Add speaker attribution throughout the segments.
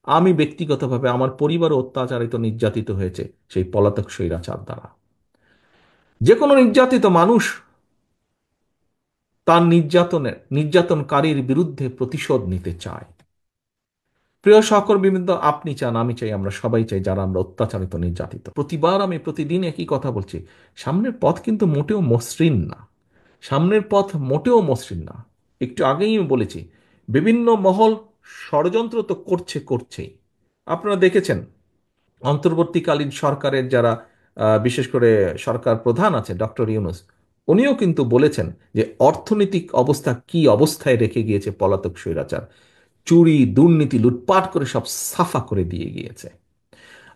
Speaker 1: আমি ব্যক্তিগতভাবে আমার পরিবারও অত্যাচারিত নির্যাতিত হয়েছে সেই পলাতক স্বৈরাচার দ্বারা। যে কোনো নির্যাতিত মানুষ তার নির্যাতনকারীর বিরুদ্ধে প্রতিশোধ নিতে চায়। প্রিয় সহকর্মীবৃন্দ, আপনি চান, আমি চাই, আমরা সবাই চাই, যারা আমরা অত্যাচারিত নির্যাতিত। প্রতিবার আমি প্রতিদিন একই কথা বলছি, সামনের পথ কিন্তু মোটেও মসৃণ না। সামনের পথ মোটেও মসৃণ না। একটু আগেই আমি বলেছি, বিভিন্ন মহল ষড়যন্ত্র তো করছেই। আপনারা দেখেছেন অন্তর্বর্তীকালীন সরকারের যারা বিশেষ করে সরকার প্রধান আছে ডক্টর ইউনূস, উনিও কিন্তু বলেছেন যে অর্থনৈতিক অবস্থা কি অবস্থায় রেখে গিয়েছে পলাতক স্বৈরাচার। চুরি, দুর্নীতি, লুটপাট করে সব সাফা করে দিয়ে গিয়েছে।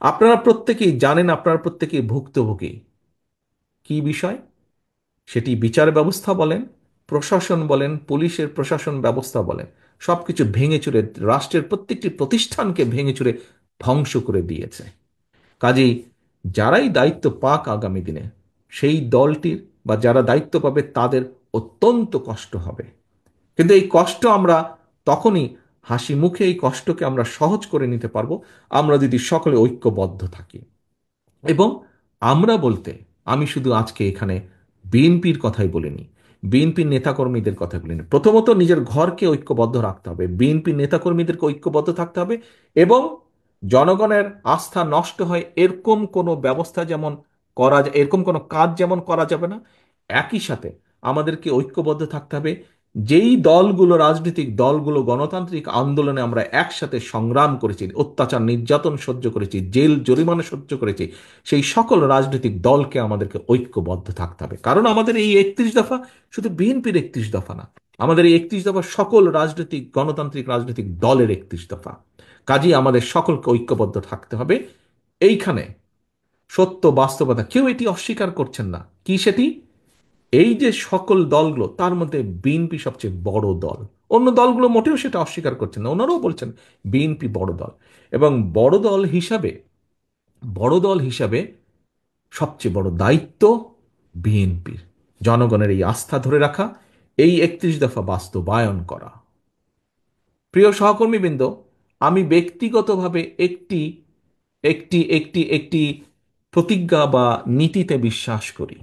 Speaker 1: আপনারা প্রত্যেকেই জানেন, আপনারা প্রত্যেকেই ভুক্তভোগী। কি বিষয় সেটি? বিচার ব্যবস্থা বলেন, প্রশাসন বলেন, পুলিশের প্রশাসন ব্যবস্থা বলেন, সবকিছু ভেঙে চুরে, রাষ্ট্রের প্রত্যেকটি প্রতিষ্ঠানকে ভেঙে চুরে ধ্বংস করে দিয়েছে। কাজেই যারাই দায়িত্ব পাক আগামী দিনে, সেই দলটির বা যারা দায়িত্ব পাবে তাদের অত্যন্ত কষ্ট হবে। কিন্তু এই কষ্ট আমরা তখনই, হাসি মুখে এই কষ্টকে আমরা সহজ করে নিতে পারবো আমরা যদি সকলে ঐক্যবদ্ধ থাকি। এবং আমরা বলতে আমি শুধু আজকে এখানে বিএনপির কথাই বলিনি, বিএনপির নেতাকর্মীদের কথা বলিনি। প্রথমত নিজের ঘরকে ঐক্যবদ্ধ রাখতে হবে, বিএনপির নেতাকর্মীদেরকে ঐক্যবদ্ধ থাকতে হবে। এবং জনগণের আস্থা নষ্ট হয় এরকম কোনো ব্যবস্থা যেমন এরকম কোনো কাজ যেমন করা যাবে না। একই সাথে আমাদেরকে ঐক্যবদ্ধ থাকতে হবে। যেই দলগুলো, রাজনৈতিক দলগুলো গণতান্ত্রিক আন্দোলনে আমরা একসাথে সংগ্রাম করেছি, অত্যাচার নির্যাতন সহ্য করেছি, জেল জরিমানা সহ্য করেছি, সেই সকল রাজনৈতিক দলকে আমাদেরকে ঐক্যবদ্ধ থাকতে হবে। কারণ আমাদের এই 31 দফা শুধু বিএনপির 31 দফা না, আমাদের এই 31 দফা সকল রাজনৈতিক গণতান্ত্রিক রাজনৈতিক দলের 31 দফা। কাজেই আমাদের সকলকে ঐক্যবদ্ধ থাকতে হবে। এইখানে সত্য বাস্তবতা, কেউ এটি অস্বীকার করছেন না। কি সেটি? এই যে সকল দলগুলো, তার মধ্যে বিএনপি সবচেয়ে বড় দল। অন্য দলগুলো মোটেও সেটা অস্বীকার করছেন না, ওনারাও বলছেন বিএনপি বড় দল। এবং বড় দল হিসাবে সবচেয়ে বড় দায়িত্ব বিএনপির জনগণের এই আস্থা ধরে রাখা, এই 31 দফা বাস্তবায়ন করা। প্রিয় সহকর্মীবৃন্দ, আমি ব্যক্তিগতভাবে একটি একটি একটি একটি প্রতিজ্ঞা বা নীতিতে বিশ্বাস করি।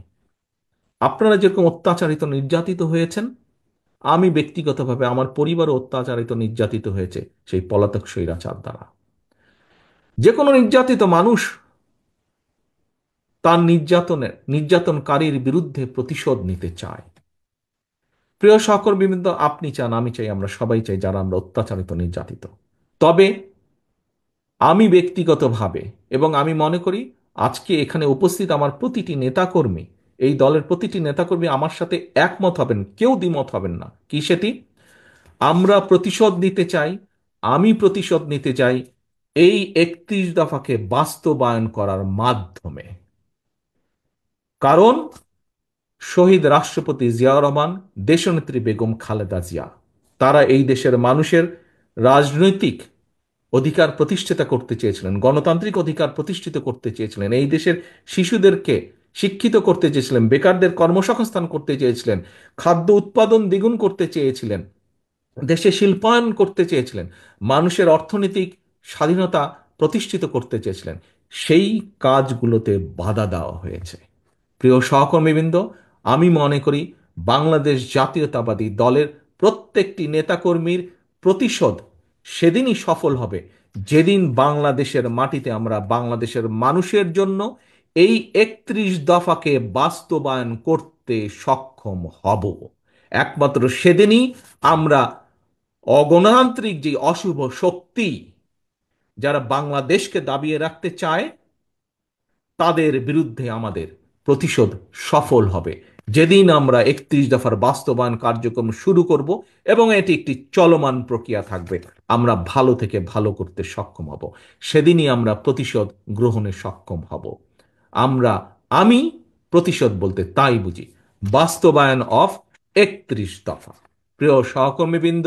Speaker 1: আপনারা যেরকম অত্যাচারিত নির্যাতিত হয়েছেন, আমি ব্যক্তিগতভাবে আমার পরিবারও অত্যাচারিত নির্যাতিত হয়েছে সেই পলাতক স্বৈরাচার দ্বারা। যে কোনো নির্যাতিত মানুষ তার নির্যাতনকারীর বিরুদ্ধে প্রতিশোধ নিতে চায়। প্রিয় সহকর্মীবৃন্দ, আপনি চান, আমি চাই, আমরা সবাই চাই, যারা আমরা অত্যাচারিত নির্যাতিত। তবে আমি ব্যক্তিগতভাবে, এবং আমি মনে করি আজকে এখানে উপস্থিত আমার প্রতিটি নেতাকর্মী, এই দলের প্রতিটি নেতাকর্মী আমার সাথে একমত হবেন, কেউ দ্বিমত হবেন না। কি সেটি? আমরা প্রতিশোধ নিতে চাই, আমি প্রতিশোধ নিতে চাই এই 31 দফাকে বাস্তবায়ন করার মাধ্যমে। কারণ শহীদ রাষ্ট্রপতি জিয়াউর রহমান, দেশনেত্রী বেগম খালেদা জিয়া, তারা এই দেশের মানুষের রাজনৈতিক অধিকার প্রতিষ্ঠিত করতে চেয়েছিলেন, গণতান্ত্রিক অধিকার প্রতিষ্ঠিত করতে চেয়েছিলেন, এই দেশের শিশুদেরকে শিক্ষিত করতে চেয়েছিলেন, বেকারদের কর্মসংস্থান করতে চেয়েছিলেন, খাদ্য উৎপাদন দ্বিগুণ করতে চেয়েছিলেন, দেশে শিল্পায়ন করতে চেয়েছিলেন, মানুষের অর্থনৈতিক স্বাধীনতা প্রতিষ্ঠিত করতে চেয়েছিলেন। সেই কাজগুলোতে বাধা দেওয়া হয়েছে। প্রিয় সহকর্মীবৃন্দ, আমি মনে করি বাংলাদেশ জাতীয়তাবাদী দলের প্রত্যেকটি নেতাকর্মীর প্রতিশোধ সেদিনই সফল হবে যেদিন বাংলাদেশের মাটিতে আমরা বাংলাদেশের মানুষের জন্য এই 31 দফাকে বাস্তবায়ন করতে সক্ষম হব। একমাত্র সেদিনই আমরা অগণতান্ত্রিক যে অশুভ শক্তি যারা বাংলাদেশকে দাবিয়ে রাখতে চায়, তাদের বিরুদ্ধে আমাদের প্রতিশোধ সফল হবে। যেদিন আমরা 31 দফার বাস্তবায়ন কার্যক্রম শুরু করব, এবং এটি একটি চলমান প্রক্রিয়া থাকবে, আমরা ভালো থেকে ভালো করতে সক্ষম হব, সেদিনই আমরা প্রতিশোধ গ্রহণে সক্ষম হব। আমরা আমি প্রতিশোধ বলতে তাই বুঝি বাস্তবায়ন অফ 31 দফা। প্রিয় সহকর্মীবৃন্দ,